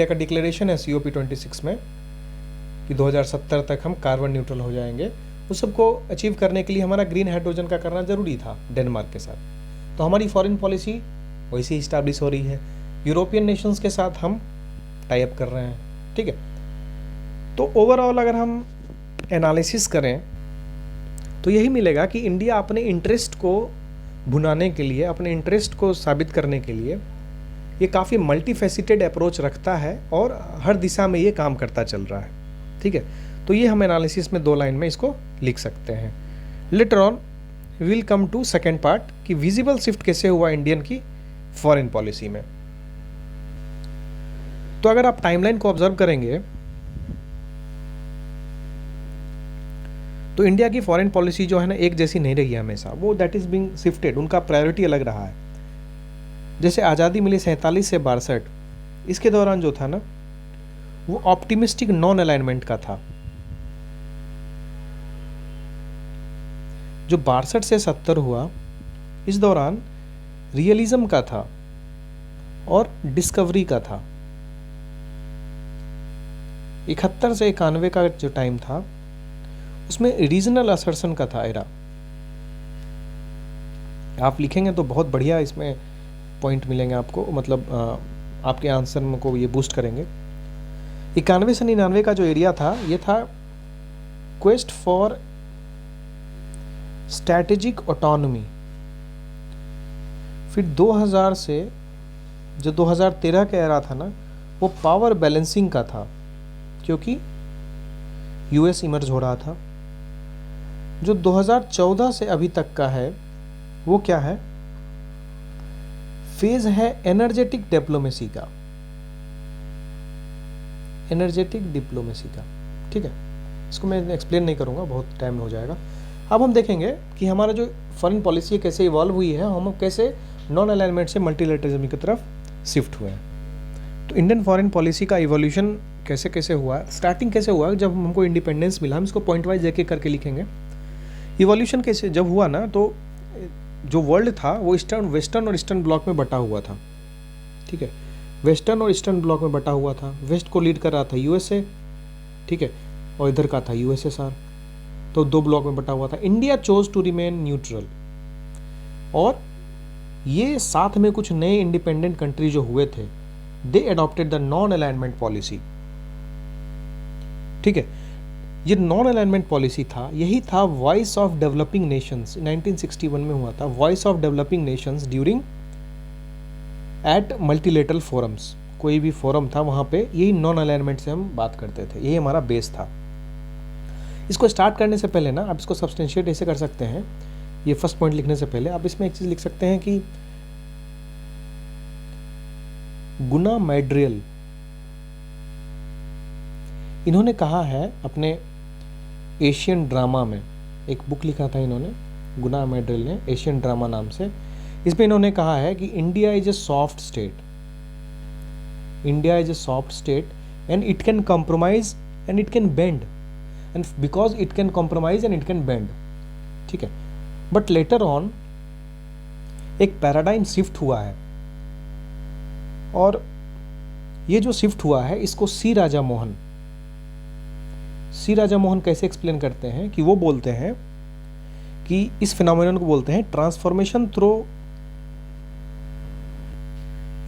का डिक्लेरेशन है COP26 में कि 2070 तक हम कार्बन न्यूट्रल हो जाएंगे, उस सबको अचीव करने के लिए हमारा ग्रीन हाइड्रोजन का करना ज़रूरी था डेनमार्क के साथ। तो हमारी फॉरेन पॉलिसी वैसे ही इस्टेब्लिश हो रही है, यूरोपियन नेशंस के साथ हम टाई अप कर रहे हैं, ठीक है। तो ओवरऑल अगर हम एनालिसिस करें तो यही मिलेगा कि इंडिया अपने इंटरेस्ट को भुनाने के लिए, अपने इंटरेस्ट को साबित करने के लिए ये काफ़ी मल्टीफेसिटेड अप्रोच रखता है और हर दिशा में ये काम करता चल रहा है, ठीक है। तो ये हम एनालिसिस में 2 लाइन में इसको लिख सकते हैं। Later on will come to second part कि विजिबल शिफ्ट कैसे हुआ इंडियन की फॉरेन पॉलिसी में। तो अगर आप टाइमलाइन को ऑब्जर्व करेंगे तो इंडिया की फॉरेन पॉलिसी जो है ना एक जैसी नहीं रही है हमेशा, वो दैट इज बीइंग शिफ्टेड, उनका प्रायोरिटी अलग रहा है। जैसे आज़ादी मिली 47 से 62, इसके दौरान जो था ना वो ऑप्टिमिस्टिक नॉन अलाइनमेंट का था। जो 62 से 70 हुआ, इस दौरान रियलिज्म का था और डिस्कवरी का था। 71 से 91 का जो टाइम था उसमें रीजनल असर्शन का था एरा। आप लिखेंगे तो बहुत बढ़िया इसमें पॉइंट मिलेंगे आपको, मतलब आपके आंसर में को ये बूस्ट करेंगे। 91 से 99 का जो एरिया था ये था क्वेस्ट फॉर स्ट्रैटेजिक ऑटोनॉमी। फिर 2000 से जो 2013 का एरा था ना वो पावर बैलेंसिंग का था, क्योंकि US इमर्ज हो रहा था। जो 2014 से अभी तक का है वो क्या है? फेज है एनर्जेटिक डिप्लोमेसी का, एनर्जेटिक डिप्लोमेसी का, ठीक है। इसको मैं एक्सप्लेन नहीं करूंगा, बहुत टाइम हो जाएगा। अब हम देखेंगे कि हमारा जो फॉरेन पॉलिसी कैसे इवॉल्व हुई है, हम कैसे नॉन अलाइनमेंट से मल्टीलेटरिज्म की तरफ शिफ्ट हुए हैं। तो इंडियन फॉरेन पॉलिसी का इवोल्यूशन कैसे कैसे हुआ, स्टार्टिंग कैसे हुआ जब हमको इंडिपेंडेंस मिला, हम इसको पॉइंट वाइज एक एक करके लिखेंगे। इवोल्यूशन कैसे जब हुआ ना, तो जो वर्ल्ड था वो वेस्टर्न और ईस्टर्न ब्लॉक में बटा हुआ था, ठीक है। वेस्टर्न और ईस्टर्न ब्लॉक में बटा हुआ था। वेस्ट को लीड कर रहा था USA, ठीक है, और इधर का था USSR। तो 2 ब्लॉक में बटा हुआ था। India chose to remain neutral, और ये साथ में कुछ नए इंडिपेंडेंट कंट्री जो हुए थे, they adopted the non alignment policy, ठीक है। ये नॉन अलाइनमेंट पॉलिसी था, यही था वॉइस ऑफ डेवलपिंग नेशंस, 1961 में हुआ था voice of developing nations during at multilateral forums. कोई भी फोरम था वहाँ पे यही नॉन अलाइनमेंट से हम बात करते थे, यही हमारा बेस था। इसको स्टार्ट करने से पहले ना आप इसको सब्सटेंशिएट ऐसे कर सकते हैं, ये फर्स्ट पॉइंट लिखने से पहले आप इसमें एक चीज़ लिख सकते हैं कि गुना मैड्रियल इन्होंने कहा है अपने एशियन ड्रामा में, एक बुक लिखा था इन्होंने, गुना मैड्रियल ने, एशियन ड्रामा नाम से। इसमें इन्होंने कहा है कि India is a soft state, India is a soft state and it can compromise and it can bend, and because it can compromise and it can bend, ठीक है। बट लेटर ऑन एक पैराडाइम शिफ्ट हुआ है, और ये जो shift हुआ है इसको सी राजा मोहन कैसे एक्सप्लेन करते हैं कि वो बोलते हैं कि इस फिनोमेनन को बोलते हैं transformation through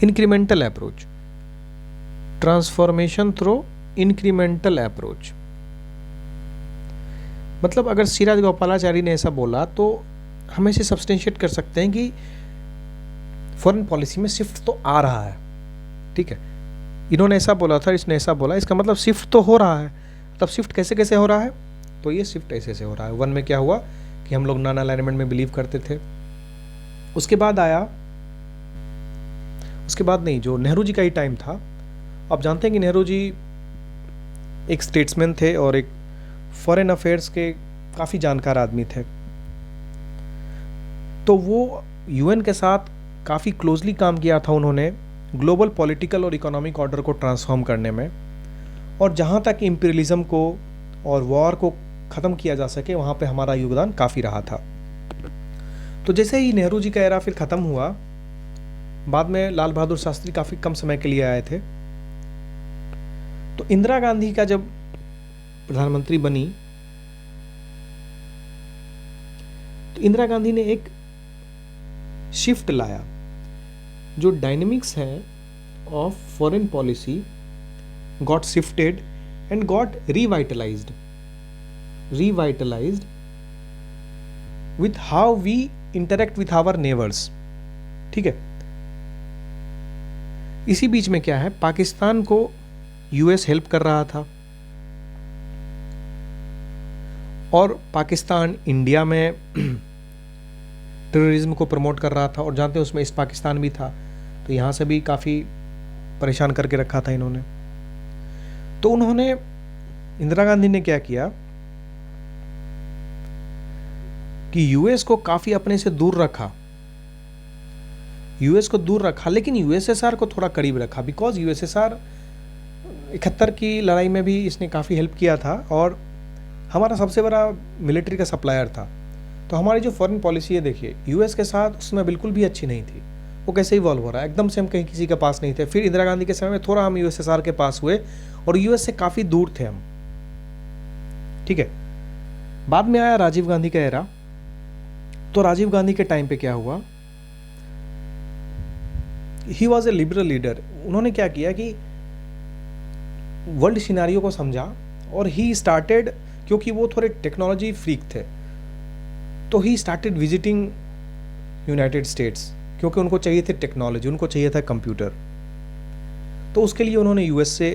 incremental approach, transformation through incremental approach. मतलब अगर सी राजगोपालाचारी ने ऐसा बोला तो हम इसे सब्सटेंशिएट कर सकते हैं कि फॉरेन पॉलिसी में शिफ्ट तो आ रहा है, ठीक है। इन्होंने ऐसा बोला था, इसने ऐसा बोला, इसका मतलब शिफ्ट तो हो रहा है। तब शिफ्ट कैसे कैसे हो रहा है, तो ये शिफ्ट ऐसे से हो रहा है। वन में क्या हुआ कि हम लोग नॉन अलाइनमेंट में बिलीव करते थे, उसके बाद आया, उसके बाद नहीं, जो नेहरू जी का ही टाइम था। आप जानते हैं कि नेहरू जी एक स्टेट्समैन थे और एक फॉरेन अफेयर्स के काफ़ी जानकार आदमी थे। तो वो यूएन के साथ काफ़ी क्लोजली काम किया था उन्होंने ग्लोबल पॉलिटिकल और इकोनॉमिक ऑर्डर को ट्रांसफॉर्म करने में, और जहाँ तक इम्पीरियलिज्म को और वॉर को ख़त्म किया जा सके वहाँ पे हमारा योगदान काफ़ी रहा था। तो जैसे ही नेहरू जी का एरा फिर ख़त्म हुआ, बाद में लाल बहादुर शास्त्री काफ़ी कम समय के लिए आए थे। तो इंदिरा गांधी का जब प्रधानमंत्री बनी तो इंदिरा गांधी ने एक शिफ्ट लाया, जो डायनेमिक्स है of foreign policy got shifted and got revitalized with how we interact with our neighbors, ठीक है। इसी बीच में क्या है, पाकिस्तान को यूएस हेल्प कर रहा था और पाकिस्तान इंडिया में टेररिज्म को प्रमोट कर रहा था, और जानते हैं उसमें ईस्ट पाकिस्तान भी था, तो यहाँ से भी काफ़ी परेशान करके रखा था इन्होंने। तो उन्होंने, इंदिरा गांधी ने क्या किया कि यूएस को काफ़ी अपने से दूर रखा, यूएस को दूर रखा, लेकिन यूएसएसआर को थोड़ा करीब रखा, बिकॉज यूएसएसआर 71 की लड़ाई में भी इसने काफ़ी हेल्प किया था और हमारा सबसे बड़ा मिलिट्री का सप्लायर था। तो हमारी जो फॉरेन पॉलिसी है, देखिए यूएस के साथ उसमें बिल्कुल भी अच्छी नहीं थी, वो कैसे इवॉल्व हो रहा है, एकदम से हम कहीं किसी के पास नहीं थे। फिर इंदिरा गांधी के समय में थोड़ा हम यूएसएसआर के पास हुए और यूएस से काफ़ी दूर थे हम, ठीक है। बाद में आया राजीव गांधी का एरा। तो राजीव गांधी के टाइम पे क्या हुआ, he was a liberal leader. उन्होंने क्या किया कि वर्ल्ड सिनारियो को समझा और ही स्टार्टेड, क्योंकि वो थोड़े टेक्नोलॉजी फ्रीक थे, तो he started visiting United states, क्योंकि उनको चाहिए थे टेक्नोलॉजी, उनको चाहिए था कंप्यूटर। तो उसके लिए उन्होंने यूएसए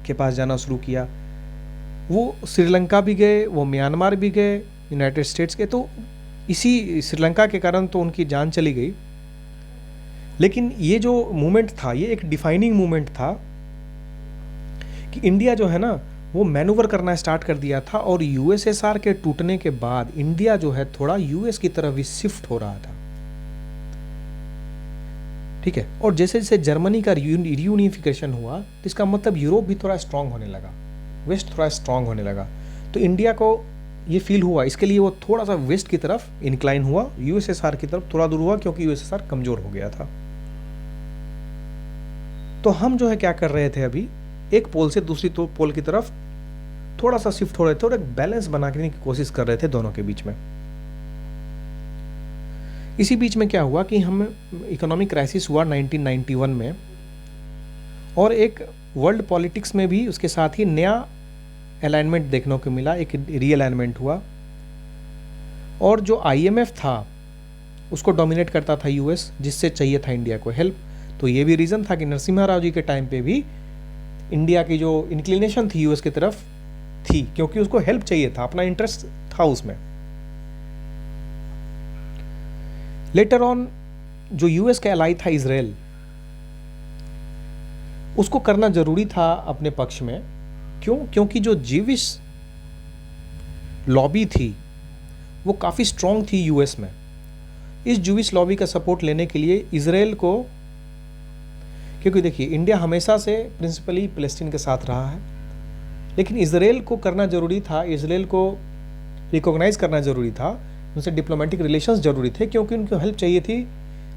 के पास जाना शुरू किया। वो श्रीलंका भी गए, वो म्यांमार भी गए, यूनाइटेड स्टेट्स के। तो इसी श्रीलंका के कारण तो उनकी जान चली गई, लेकिन ये जो मूवमेंट था ये एक डिफाइनिंग मूवमेंट था कि इंडिया जो है ना वो मैनूवर करना स्टार्ट कर दिया था, और यूएसएसआर के टूटने के बाद इंडिया जो है थोड़ा यूएस की तरफ भी शिफ्ट हो रहा था, ठीक है। और जैसे जैसे जर्मनी का रीयूनिफिकेशन हुआ तो इसका मतलब यूरोप भी थोड़ा स्ट्रांग होने लगा, वेस्ट थोड़ा स्ट्रांग होने लगा। तो इंडिया को ये फील हुआ, इसके लिए वो थोड़ा सा वेस्ट की तरफ इंक्लाइन हुआ, यूएसएसआर की तरफ थोड़ा दूर हुआ, क्योंकि यूएसएसआर कमजोर हो गया था। तो हम जो है क्या कर रहे थे, अभी एक पोल से दूसरी तो पोल की तरफ थोड़ा सा शिफ्ट हो रहे थे और एक बैलेंस बनाने की कोशिश कर रहे थे दोनों के बीच में। इसी बीच में क्या हुआ कि हम इकोनॉमिक क्राइसिस हुआ 1991 में, और एक वर्ल्ड पॉलिटिक्स में भी उसके साथ ही नया अलाइनमेंट देखने को मिला, एक रीअलाइनमेंट हुआ। और जो आईएमएफ था उसको डोमिनेट करता था यूएस, जिससे चाहिए था इंडिया को हेल्प। तो ये भी रीज़न था कि नरसिम्हा राव जी के टाइम पे भी इंडिया की जो इंक्लिनेशन थी यूएस की तरफ थी, क्योंकि उसको हेल्प चाहिए था, अपना इंटरेस्ट था उसमें। लेटर ऑन जो यूएस का एलाई था इजराइल, उसको करना जरूरी था अपने पक्ष में। क्यों? क्योंकि जो जीविश लॉबी थी वो काफ़ी स्ट्रांग थी यूएस में। इस जूविश लॉबी का सपोर्ट लेने के लिए इजराइल को, क्योंकि देखिए इंडिया हमेशा से प्रिंसिपली फ़लस्तीन के साथ रहा है, लेकिन इजराइल को करना ज़रूरी था, इजराइल को रिकॉग्नाइज करना ज़रूरी था, उनसे डिप्लोमेटिक रिलेशंस ज़रूरी थे, क्योंकि उनको हेल्प चाहिए थी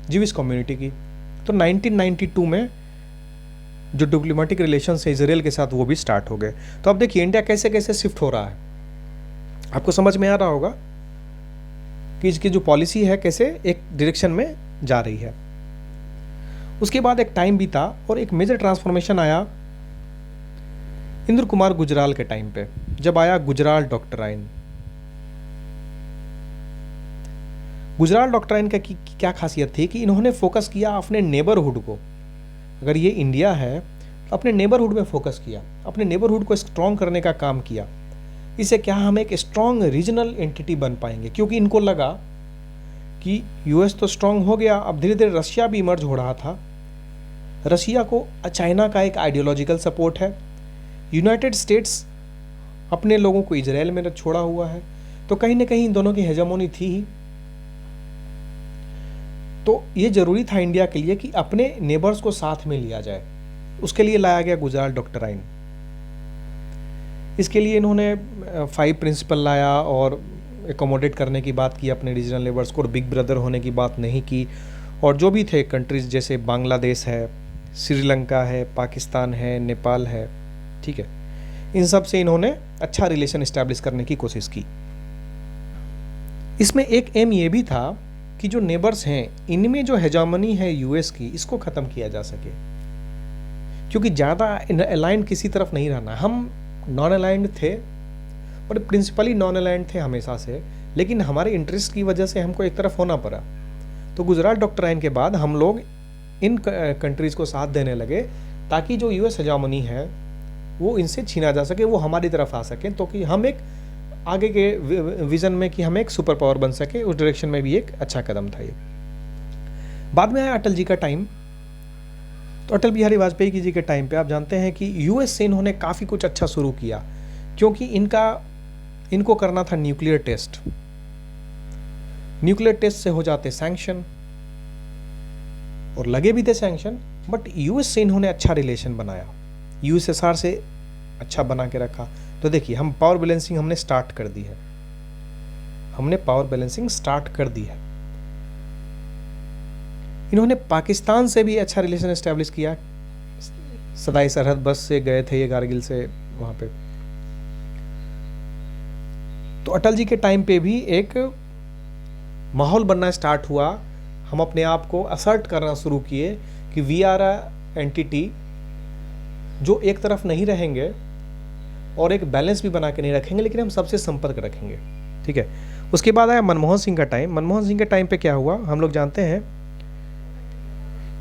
जीविश कम्युनिटी की। तो 1992 में जो डिप्लोमेटिक रिलेशंस है इजराइल के साथ वो भी स्टार्ट हो गए। तो अब देखिए इंडिया कैसे कैसे शिफ्ट हो रहा है, आपको समझ में आ रहा होगा कि इसकी जो पॉलिसी है कैसे एक डायरेक्शन में जा रही है। उसके बाद एक टाइम बीता और एक मेजर ट्रांसफॉर्मेशन आया इंद्र कुमार गुजराल के टाइम पे, जब आया गुजराल डॉक्ट्राइन। गुजराल डॉक्ट्राइन का क्या खासियत थी कि इन्होंने फोकस किया अपने नेबरहुड को। अगर ये इंडिया है तो अपने नेबरहुड में फोकस किया, अपने नेबरहुड को स्ट्रॉन्ग करने का काम किया। इससे क्या हम एक स्ट्रॉन्ग रीजनल एंटिटी बन पाएंगे, क्योंकि इनको लगा कि यूएस तो स्ट्रॉन्ग हो गया, अब धीरे धीरे रशिया भी इमर्ज हो रहा था। रशिया को चाइना का एक आइडियोलॉजिकल सपोर्ट है, यूनाइटेड स्टेट्स अपने लोगों को इजराइल में छोड़ा हुआ है, तो कहीं ना कहीं इन दोनों की हेजेमोनी थी ही। तो ये जरूरी था इंडिया के लिए कि अपने नेबर्स को साथ में लिया जाए, उसके लिए लाया गया गुजराल डॉक्ट्राइन। इसके लिए इन्होंने 5 प्रिंसिपल लाया और एकोमोडेट करने की बात की अपने रीजनल नेबर्स को, और बिग ब्रदर होने की बात नहीं की। और जो भी थे कंट्रीज जैसे बांग्लादेश है, श्रीलंका है, पाकिस्तान है, नेपाल है, ठीक है, इन सब से इन्होंने अच्छा रिलेशन इस्टेब्लिश करने की कोशिश की। इसमें एक एम ये भी था कि जो नेबर्स हैं इनमें जो हेजामनी है यूएस की, इसको ख़त्म किया जा सके, क्योंकि ज़्यादा अलाइंड किसी तरफ नहीं रहना। हम नॉन अलाइंड थे और प्रिंसिपली नॉन अलाइंड थे हमेशा से, लेकिन हमारे इंटरेस्ट की वजह से हमको एक तरफ होना पड़ा। तो गुजराल डॉक्ट्राइन के बाद हम लोग इन कंट्रीज़ को साथ देने लगे, ताकि जो यूएस हेजामनी है वो इनसे छीना जा सके, वो हमारी तरफ आ सके, तो कि हम एक आगे के विज़न में कि हम एक सुपर पावर बन सके, उस डायरेक्शन में भी एक अच्छा कदम था ये। बाद में आया अटल जी का टाइम। तो अटल बिहारी वाजपेयी जी के टाइम पे आप जानते हैं कि यूएस से इन्होंने काफ़ी कुछ अच्छा शुरू किया, क्योंकि इनको करना था न्यूक्लियर टेस्ट। न्यूक्लियर टेस्ट से हो जाते सैंक्शन, और लगे भी थे सैंक्शन, बट यूएस से इन्होंने अच्छा रिलेशन बनाया, यूएसएसआर से अच्छा बना के रखा। तो देखिए हम पावर बैलेंसिंग हमने स्टार्ट कर दी है, हमने पावर बैलेंसिंग स्टार्ट कर दी है। इन्होंने पाकिस्तान से भी अच्छा रिलेशन एस्टेब्लिश किया, सदाई सरहद बस से गए थे ये कारगिल से वहाँ पे। तो अटल जी के टाइम पे भी एक माहौल बनना स्टार्ट हुआ, हम अपने आप को असर्ट करना शुरू किए कि वी आर अ एंटिटी जो एक तरफ नहीं रहेंगे और एक बैलेंस भी बना के नहीं रखेंगे, लेकिन हम सबसे संपर्क रखेंगे, ठीक है। उसके बाद आया मनमोहन सिंह का टाइम। मनमोहन सिंह के टाइम पे क्या हुआ, हम लोग जानते हैं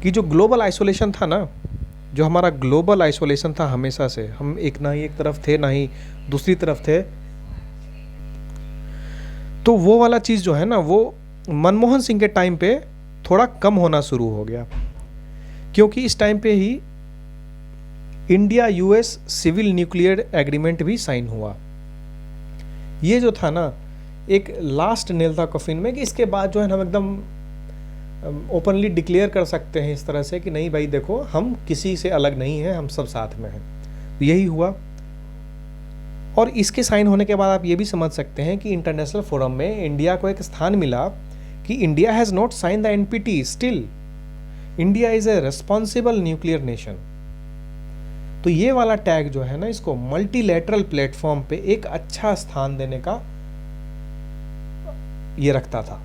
कि जो ग्लोबल आइसोलेशन था ना, जो हमारा ग्लोबल आइसोलेशन था हमेशा से, हम ना ही एक तरफ थे ना ही दूसरी तरफ थे, तो वो वाला चीज़ जो है ना, वो मनमोहन सिंह के टाइम पे थोड़ा कम होना शुरू हो गया, क्योंकि इस टाइम पे ही India US civil nuclear agreement भी साइन हुआ। ये जो था ना एक लास्ट नेल था कफिन में, कि इसके बाद जो है हम एकदम ओपनली डिक्लेयर कर सकते हैं इस तरह से कि नहीं भाई देखो, हम किसी से अलग नहीं हैं, हम सब साथ में हैं। यही हुआ, और इसके साइन होने के बाद आप ये भी समझ सकते हैं कि इंटरनेशनल फोरम में इंडिया को एक स्थान मिला कि India has not sign the NPT, still India is a responsible nuclear nation. तो ये वाला टैग जो है ना, इसको मल्टीलैटरल प्लेटफॉर्म पे एक अच्छा स्थान देने का ये रखता था।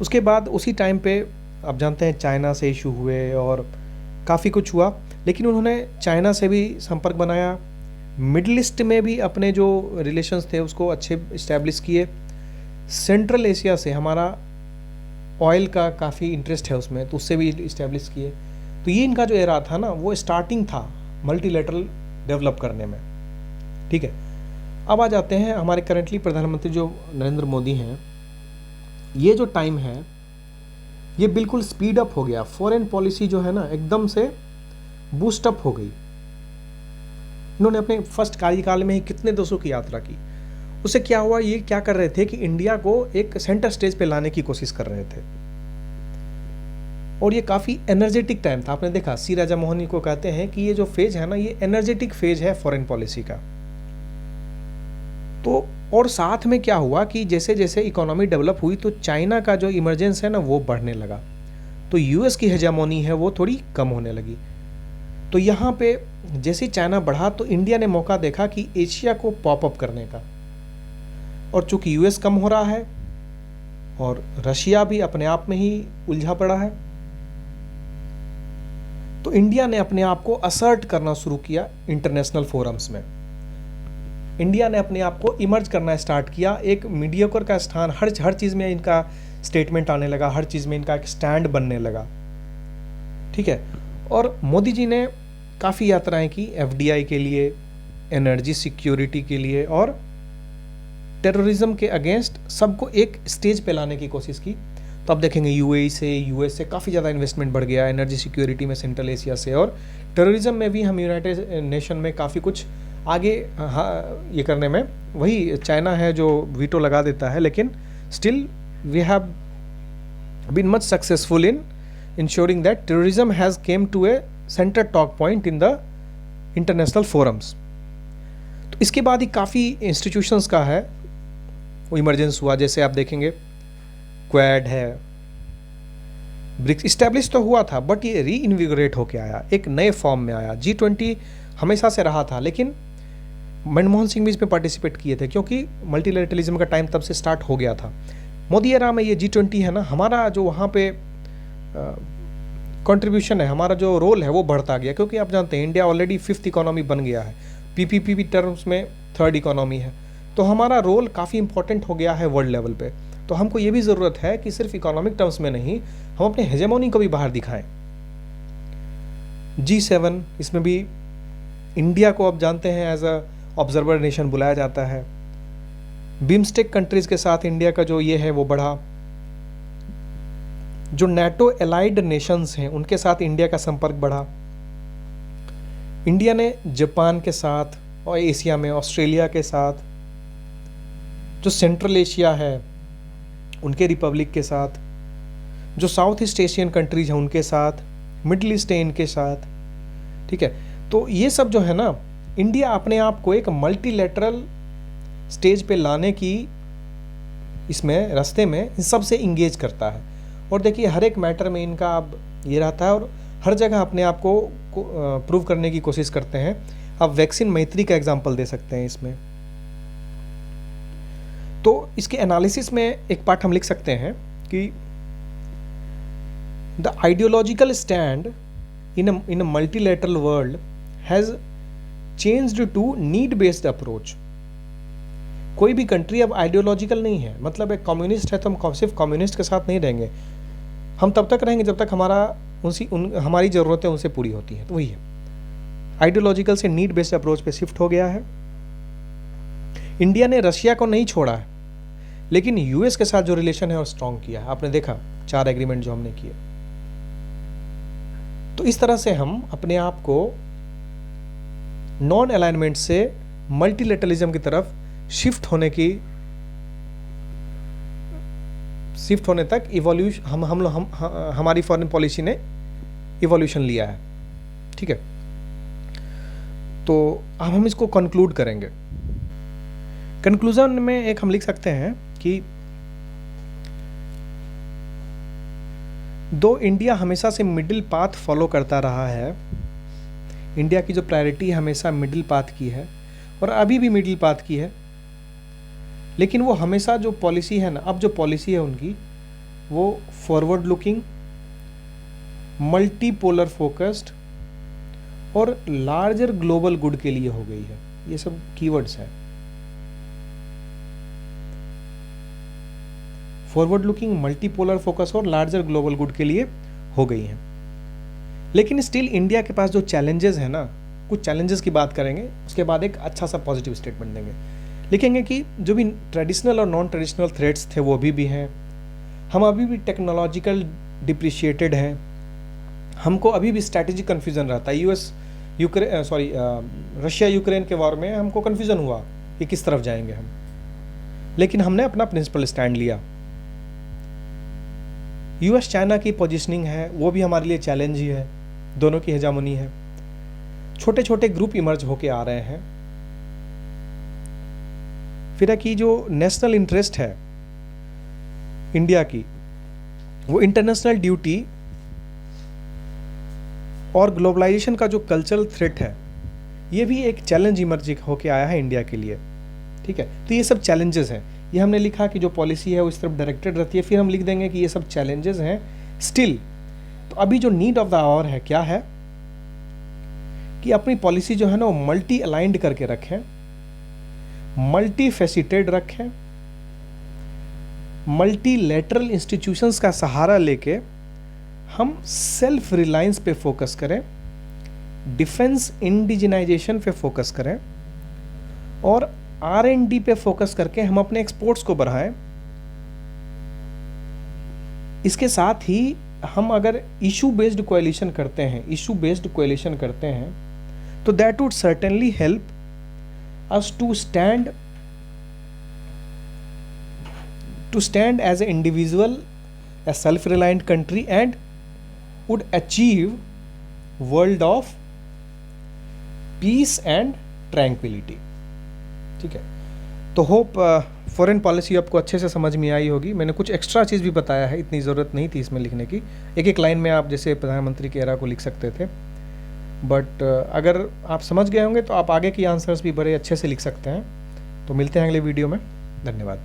उसके बाद उसी टाइम पे आप जानते हैं चाइना से इशू हुए और काफ़ी कुछ हुआ, लेकिन उन्होंने चाइना से भी संपर्क बनाया, मिडल ईस्ट में भी अपने जो रिलेशंस थे उसको अच्छे इस्टेब्लिश किए। सेंट्रल एशिया से हमारा ऑयल का काफ़ी इंटरेस्ट है उसमें, तो उससे भी इस्टेब्लिश किए। तो ये इनका जो एरा था ना, वो स्टार्टिंग था मल्टीलेटरल डेवलप करने में। ठीक है, अब आ जाते हैं हमारे करंटली प्रधानमंत्री जो नरेंद्र मोदी हैं। ये जो टाइम है ये बिल्कुल स्पीड अप हो गया, फॉरेन पॉलिसी जो है ना एकदम से बूस्ट अप हो गई। इन्होंने अपने फर्स्ट कार्यकाल में ही कितने देशों की यात्रा की। उससे क्या हुआ, ये क्या कर रहे थे कि इंडिया को एक सेंटर स्टेज पे लाने की कोशिश कर रहे थे। और ये काफ़ी एनर्जेटिक टाइम था। आपने देखा सी राजा मोहन को कहते हैं कि ये जो फेज है ना, ये एनर्जेटिक फेज है फॉरेन पॉलिसी का। तो और साथ में क्या हुआ कि जैसे जैसे इकोनॉमी डेवलप हुई तो चाइना का जो इमरजेंस है ना वो बढ़ने लगा, तो यूएस की हेजेमोनी है वो थोड़ी कम होने लगी। तो यहाँ पे जैसे चाइना बढ़ा तो इंडिया ने मौका देखा कि एशिया को पॉप अप करने का। और चूंकि यूएस कम हो रहा है और रशिया भी अपने आप में ही उलझा पड़ा है, तो इंडिया ने अपने आप को असर्ट करना शुरू किया इंटरनेशनल फोरम्स में। इंडिया ने अपने आप को इमर्ज करना स्टार्ट किया, एक मीडियोकर का स्थान हर चीज़ में इनका स्टेटमेंट आने लगा, हर चीज़ में इनका एक स्टैंड बनने लगा। ठीक है, और मोदी जी ने काफ़ी यात्राएं की एफडीआई के लिए, एनर्जी सिक्योरिटी के लिए और टेररिज्म के अगेंस्ट सबको एक स्टेज पे लाने की कोशिश की। तो अब देखेंगे यूएई से, यूएस से काफ़ी ज़्यादा इन्वेस्टमेंट बढ़ गया एनर्जी सिक्योरिटी में सेंट्रल एशिया से, और टेररिज्म में भी हम यूनाइटेड नेशन में काफ़ी कुछ आगे ये करने में, वही चाइना है जो वीटो लगा देता है, लेकिन still we have been much successful in ensuring that terrorism has came to a center talk point in the international forums। तो इसके बाद ही काफ़ी इंस्टीट्यूशंस का है वो इमरजेंस हुआ। जैसे आप देखेंगे क्वाड है, ब्रिक्स इस्टेब्लिश तो हुआ था बट ये री इन्विगोरेट होके आया, एक नए फॉर्म में आया। G20 हमेशा से रहा था, लेकिन मनमोहन सिंह भी इसमें पार्टिसिपेट किए थे क्योंकि मल्टीलेटरलिज्म का टाइम तब से स्टार्ट हो गया था। मोदी एरा में ये G20 है ना, हमारा जो वहाँ पे कंट्रीब्यूशन है, हमारा जो रोल है वो बढ़ता गया, क्योंकि आप जानते हैं इंडिया ऑलरेडी 5th इकोनॉमी बन गया है, पीपीपी टर्म्स में 3rd इकोनॉमी है, तो हमारा रोल काफ़ी इंपॉर्टेंट हो गया है वर्ल्ड लेवल पे। तो हमको ये भी ज़रूरत है कि सिर्फ इकोनॉमिक टर्म्स में नहीं, हम अपने हेजेमोनी को भी बाहर दिखाएं। G7 इसमें भी इंडिया को अब जानते हैं एज अ ऑब्जर्वर नेशन बुलाया जाता है। बिम्स्टेक कंट्रीज़ के साथ इंडिया का जो ये है वो बढ़ा। जो नेटो एलाइड नेशंस हैं उनके साथ इंडिया का संपर्क बढ़ा। इंडिया ने जापान के साथ और एशिया में ऑस्ट्रेलिया के साथ, जो सेंट्रल एशिया है उनके रिपब्लिक के साथ, जो साउथ ईस्ट एशियन कंट्रीज हैं उनके साथ, मिडिल ईस्ट है इनके साथ। ठीक है, तो ये सब जो है ना, इंडिया अपने आप को एक मल्टीलेटरल स्टेज पे लाने की इसमें रास्ते में इन सब से इंगेज करता है। और देखिए हर एक मैटर में इनका अब ये रहता है और हर जगह अपने आप को प्रूव करने की कोशिश करते हैं। अब वैक्सीन मैत्री का एग्जांपल दे सकते हैं इसमें। तो इसके एनालिसिस में एक पार्ट हम लिख सकते हैं कि the ideological stand in a multilateral world has changed to need based approach. कोई भी कंट्री अब आइडियोलॉजिकल नहीं है, मतलब एक कम्युनिस्ट है तो हम सिर्फ कम्युनिस्ट के साथ नहीं रहेंगे, हम तब तक रहेंगे जब तक हमारी ज़रूरतें उनसे पूरी होती हैं। तो वही है, आइडियोलॉजिकल से नीड बेस्ड अप्रोच पे शिफ्ट हो गया है। इंडिया ने रशिया को नहीं छोड़ा है, लेकिन यूएस के साथ जो रिलेशन है वो स्ट्रॉन्ग किया है। आपने देखा 4 एग्रीमेंट जो हमने किए। तो इस तरह से हम अपने आप को नॉन अलाइनमेंट से मल्टीलेटरलिज्म की तरफ शिफ्ट होने तक इवोल्यूशन हमारी फॉरेन पॉलिसी ने इवोल्यूशन लिया है। ठीक है, तो अब हम इसको कंक्लूड करेंगे। कंक्लूजन में एक हम लिख सकते हैं कि दो इंडिया हमेशा से मिडिल पाथ फॉलो करता रहा है, इंडिया की जो प्रायोरिटी हमेशा मिडिल पाथ की है और अभी भी मिडिल पाथ की है, लेकिन वो हमेशा जो पॉलिसी है ना, अब जो पॉलिसी है उनकी, वो फॉरवर्ड लुकिंग, मल्टीपोलर फोकस्ड और लार्जर ग्लोबल गुड के लिए हो गई है। ये सब कीवर्ड्स हैं। फॉरवर्ड लुकिंग, मल्टीपोलर फोकस और लार्जर ग्लोबल गुड के लिए हो गई हैं। लेकिन स्टिल इंडिया के पास जो चैलेंजेस हैं ना, कुछ चैलेंजेस की बात करेंगे, उसके बाद एक अच्छा सा पॉजिटिव स्टेटमेंट देंगे। लिखेंगे कि जो भी ट्रेडिशनल और नॉन ट्रेडिशनल थ्रेट्स थे वो अभी भी हैं, हम अभी भी टेक्नोलॉजिकल डिप्रिशिएटेड हैं, हमको अभी भी स्ट्रैटेजिक कन्फ्यूजन रहता है। रशिया यूक्रेन के वॉर में हमको कन्फ्यूजन हुआ कि किस तरफ जाएंगे हम, लेकिन हमने अपना प्रिंसिपल स्टैंड लिया। यूएस चाइना की पोजीशनिंग है वो भी हमारे लिए चैलेंज ही है, दोनों की हेजामनी है। छोटे छोटे ग्रुप इमर्ज होके आ रहे हैं। फिर है कि जो नेशनल इंटरेस्ट है इंडिया की, वो इंटरनेशनल ड्यूटी और ग्लोबलाइजेशन का जो कल्चरल थ्रेट है, ये भी एक चैलेंज इमर्ज होके आया है इंडिया के लिए। ठीक है, तो ये सब चैलेंजेस हैं। ये हमने लिखा कि जो पॉलिसी है वो इस तरफ डायरेक्टेड रहती है, फिर हम लिख देंगे कि ये सब चैलेंजेस हैं स्टिल। तो अभी जो नीड ऑफ द आवर है क्या है कि अपनी पॉलिसी जो है ना वो मल्टी अलाइंड करके रखें, मल्टी फेसिटेड रखें, मल्टीलेटरल इंस्टीट्यूशंस का सहारा लेके हम सेल्फ रिलायंस पे फोकस करें, डिफेंस इंडिजिनाइजेशन पे फोकस करें और R&D पे फोकस करके हम अपने एक्सपोर्ट्स को बढ़ाएं। इसके साथ ही हम अगर इशू बेस्ड कोएलिशन करते हैं, तो that would certainly help us to stand as a individual, a self-reliant country and would achieve world of peace and tranquility। ठीक है, तो होप फॉरेन पॉलिसी आपको अच्छे से समझ में आई होगी। मैंने कुछ एक्स्ट्रा चीज़ भी बताया है, इतनी ज़रूरत नहीं थी इसमें लिखने की। एक एक लाइन में आप जैसे प्रधानमंत्री के एरा को लिख सकते थे, बट अगर आप समझ गए होंगे तो आप आगे की आंसर्स भी बड़े अच्छे से लिख सकते हैं। तो मिलते हैं अगले वीडियो में, धन्यवाद।